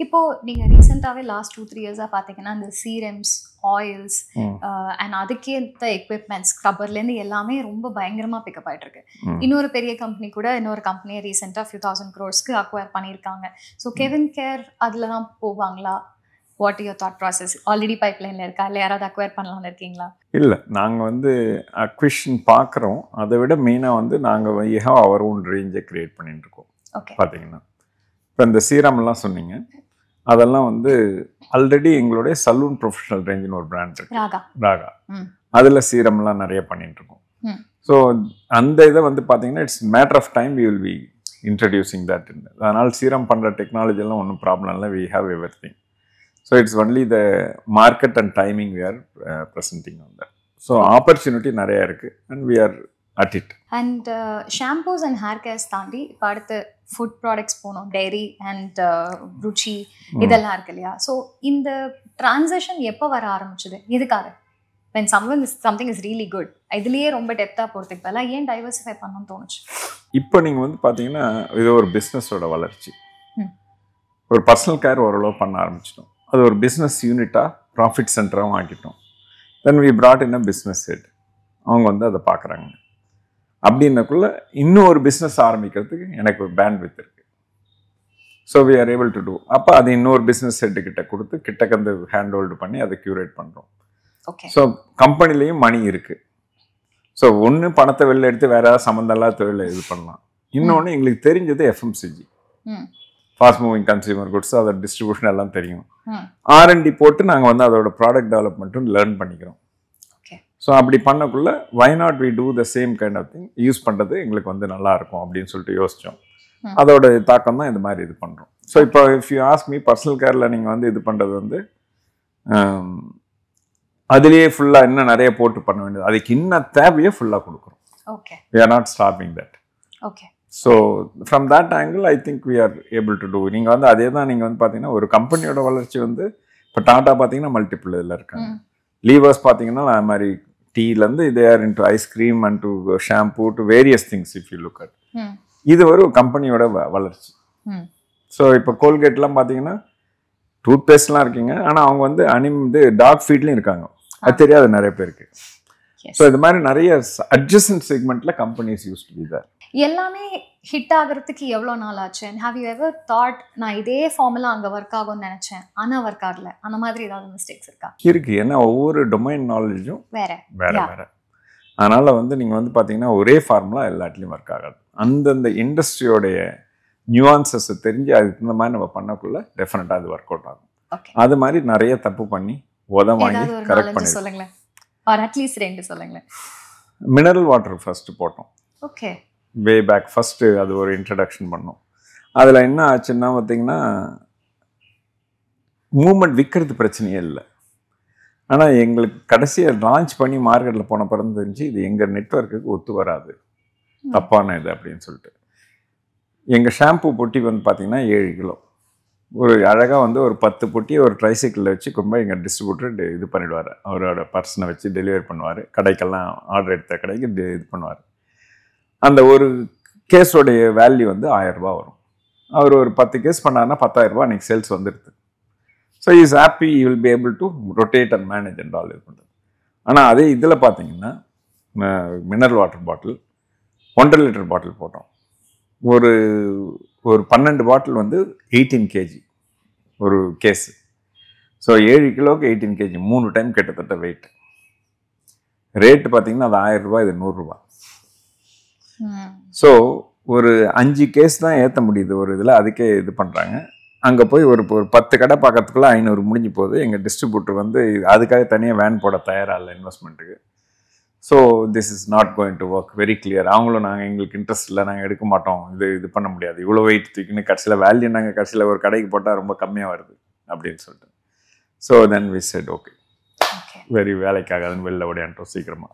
இப்போ நீங்க ரீசெண்டாவே லாஸ்ட் 2-3 இயர்ஸா பாத்தீங்கன்னா இந்த சீரம்ஸ், ஆயில்ஸ் அண்ட் அதுக்கேற்ற எக்யூப்மெண்ட்ஸ் ஸ்க்ரப்பர்லேருந்து எல்லாமே ரொம்ப பயங்கரமா பிக்கப் ஆயிட்டு இருக்கு. இன்னொரு பெரிய கம்பெனி கூட இன்னொரு கம்பெனியை ரீசெண்டா few thousand crores-க்கு அக்வயர் பண்ணியிருக்காங்க. ஸோ கெவின் கேர் அதுல தான் போவாங்களா? What your thought process? Already பைப்லைன்ல இருக்கா, இல்லை யாராவது அக்வயர் பண்ணலாம்னு இருக்கீங்களா? இல்லை, நாங்கள் வந்து அக்விஷன் பார்க்குறோம். அதை விட மெயினாக வந்து நாங்கள் ஹேவ் அவர் ஓன் ரேஞ்சை க்ரியேட் பண்ணிட்டு இருக்கோம். ஓகே, பார்த்தீங்கன்னா இப்போ இந்த சீரம்லாம் சொன்னீங்க, அதெல்லாம் வந்து ஆல்ரெடி எங்களுடைய சலூன் ப்ரொஃபஷனல் ரேஞ்சுன்னு ஒரு பிராண்ட் இருக்கு, ராகா. அதில் சீரம்லாம் நிறைய பண்ணிட்டு இருக்கோம். ஸோ அந்த இதை வந்து பார்த்தீங்கன்னா it's matter of time we will be introducing that. அதனால் சீரம் பண்ணுற டெக்னாலஜிலாம் ஒன்றும் ப்ராப்ளம் இல்லை. We have everything. So it's only the market and timing we are presenting on that. So opportunity நிறைய இருக்கு and we are at it. And shampoos and hair cares தாண்டி இப்போ அடுத்து ஃபுட் ப்ராடக்ட்ஸ் போனோம், dairy and ருச்சி இதெல்லாம் இருக்கு இல்லையா? So இந்த டிரான்சிஷன் எப்போ வர ஆரம்பிச்சது? எதுக்காக? when something is really good இதுலயே ரொம்ப டெப்த்தாக போகிறதுக்கு பதிலாக ஏன் டைவர்சிஃபை பண்ணணும்னு தோணுச்சு? இப்போ நீங்கள் வந்து பார்த்தீங்கன்னா இது ஒரு பிஸ்னஸோட வளர்ச்சி. ஒரு பர்சனல் கேர் ஓரளவு பண்ண ஆரம்பிச்சிட்டோம். அது ஒரு பிஸ்னஸ் யூனிட்டாக ப்ராஃபிட் சென்டராகவும் ஆக்கிட்டோம். Then we brought in a business head. அவங்க வந்து அதை பார்க்குறாங்க. அப்படின்னக்குள்ள இன்னும் ஒரு பிஸ்னஸ் ஆரம்பிக்கிறதுக்கு எனக்கு ஒரு பேண்ட்வித் இருக்குது. So we are able to do. அப்போ அது இன்னொரு பிஸ்னஸ் ஹெட்டுக்கிட்ட கொடுத்து கிட்டக்கந்து ஹேண்ட் ஹோல்டு பண்ணி அதை க்யூரேட் பண்ணுறோம். ஸோ கம்பெனிலையும் மணி இருக்குது. ஸோ ஒன்று பணத்தை வெளில எடுத்து வேற ஏதாவது சம்மந்தம்லாம் தொழிலை இது பண்ணலாம். இன்னொன்று எங்களுக்கு தெரிஞ்சது FMCG, fast moving consumer goods, அதோட டிஸ்ட்ரிபியூஷன் எல்லாம் தெரியும். R&D போட்டு நாங்கள் வந்து அதோட ப்ராடக்ட் டெவலப்மெண்ட்டும் லேர்ன் பண்ணிக்கிறோம். ஸோ அப்படி பண்ணக்குள்ள why not we do the same kind of thing use பண்ணுறது எங்களுக்கு வந்து நல்லா இருக்கும் அப்படின்னு சொல்லிட்டு யோசித்தோம். அதோட தாக்கம் தான் இந்த மாதிரி இது பண்ணுறோம். ஸோ இப்போ if you ask me, personal கேரில் நீங்கள் வந்து இது பண்ணுறது வந்து அதுலேயே ஃபுல்லாக இன்னும் நிறைய போட்டு பண்ண வேண்டியது, அதுக்கு இன்னும் தேவையை ஃபுல்லாக கொடுக்குறோம். We are not stopping that. So from that angle I think we are able to do. நீங்கள் வந்து அதே தான் நீங்கள் வந்து பார்த்தீங்கன்னா ஒரு கம்பெனியோட வளர்ச்சி வந்து இப்போ டாட்டா பார்த்தீங்கன்னா மல்டிபிள் இதில் இருக்காங்க. லீவர்ஸ் பார்த்தீங்கன்னா அது மாதிரி டீலேருந்து இதே are into ice cream and to shampoo to various things if you look at. இது ஒரு கம்பெனியோட வளர்ச்சி. ஸோ இப்போ கோல்கேட்லாம் பார்த்தீங்கன்னா டூத் பேஸ்ட்லாம் இருக்கீங்க, ஆனால் அவங்க வந்து இது டாக் ஃபீட்லையும் இருக்காங்க. அது தெரியாது நிறைய பேருக்கு. ஸோ இது மாதிரி நிறைய அட்ஜசன்ட் செக்மெண்ட்ல companies use to be there. எல்லாமே ஹிட் ஆகிறதுக்கு எவ்வளோ நாள் ஆச்சு? And have you ever thought நான் இதே ஃபார்முலா அங்கே ஒர்க் ஆகும்னு நினச்சேன் ஆனால் ஒர்க் ஆகல, அந்த மாதிரி ஏதாவது மிஸ்டேக்ஸ் இருக்கா? இருக்கு. ஏன்னா ஒவ்வொரு டொமைன் நாலேஜும் வேற வேற. அதனால வந்து நீங்கள் வந்து பார்த்தீங்கன்னா ஒரே ஃபார்முலா எல்லாத்துலேயும் ஒர்க் ஆகாது. அந்தந்த இண்டஸ்ட்ரியோடைய நியூவான்சஸை தெரிஞ்சு அதுக்கு இந்த மாதிரி நம்ம பண்ணக்குள்ள டெஃபினட்டாக அது ஒர்க் அவுட் ஆகும். அது மாதிரி நிறைய தப்பு பண்ணி வாங்கி கரெக்ட் பண்ணி சொல்லுங்களேன், ஆர் அட்லீஸ்ட் 2 சொல்லுங்களேன். மினரல் வாட்டர் ஃபர்ஸ்ட் போட்டோம். ஓகே, வே பேக் ஃபர்ஸ்ட்டு அது ஒரு இன்ட்ரடக்ஷன் பண்ணோம். அதில் என்ன ஆச்சுன்னா பார்த்தீங்கன்னா மூமெண்ட் விற்கிறது பிரச்சனையே இல்லை. ஆனால் எங்களுக்கு கடைசியாக லான்ச் பண்ணி மார்க்கெட்டில் போன பிறந்து தெரிஞ்சு இது எங்கள் நெட்வொர்க்குக்கு ஒத்து வராது, தப்பான இது அப்படின்னு சொல்லிட்டு. எங்கள் ஷாம்பு பொட்டி வந்து பார்த்திங்கன்னா 7 கிலோ. ஒரு அழகாக வந்து ஒரு 10 பொட்டியை ஒரு ட்ரைசைக்கிளில் வச்சு கொண்டு எங்கள் டிஸ்ட்ரிபியூட்டர் இது பண்ணிவிடுவார். அவரோட பர்சனை வச்சு டெலிவரி பண்ணுவார். கடைக்கெல்லாம் ஆர்டர் எடுத்த கடைக்கு இது பண்ணுவார். அந்த ஒரு கேஸோடைய வேல்யூ வந்து 1000 ரூபா வரும். அவர் ஒரு 10 கேஸ் பண்ணாருன்னா 10,000 ரூபா அன்றைக்கி சேல்ஸ் வந்துடுது. So is happy, you will be able to rotate and manage and all இது பண்ணுறது. ஆனால் அதே இதில் பார்த்தீங்கன்னா mineral water bottle 1.5 litre bottle போட்டோம். ஒரு 12 பாட்டில் வந்து 18 கேஜி ஒரு கேஸு. ஸோ 7 கிலோவுக்கு 18 கேஜி, 3 டைம் கிட்டத்தட்ட வெயிட். ரேட்டு பார்த்தீங்கன்னா அது 1000 ரூபா, இது 100 ரூபா. ஸோ ஒரு 5 கேஸ் தான் ஏற்ற முடியுது ஒரு இதில், அதுக்கே இது பண்ணுறாங்க. அங்கே போய் ஒரு 10 கடை பார்க்கறதுக்குள்ள 500 முடிஞ்சு போகுது. எங்கள் டிஸ்ட்ரிபியூட்டர் வந்து அதுக்காக தனியாக வேன் போட தயாராக இல்லை இன்வெஸ்ட்மெண்ட்டுக்கு. So this is not going to work, very clear. அவங்களும் நாங்கள் எங்களுக்கு இன்ட்ரெஸ்ட் இல்லை, நாங்கள் எடுக்க மாட்டோம், இது பண்ண முடியாது, இவ்வளோ வெயிட் தூக்கின்னு கடைசியில் வேல்யூ நாங்கள் கடைசியில் ஒரு கடைக்கு போட்டால் ரொம்ப கம்மியாக வருது அப்படின்னு சொல்லிட்டு. So then we said okay, very வேலைக்காகாதுன்னு வெளில ஓடியான்ட்டோம் சீக்கிரமாக.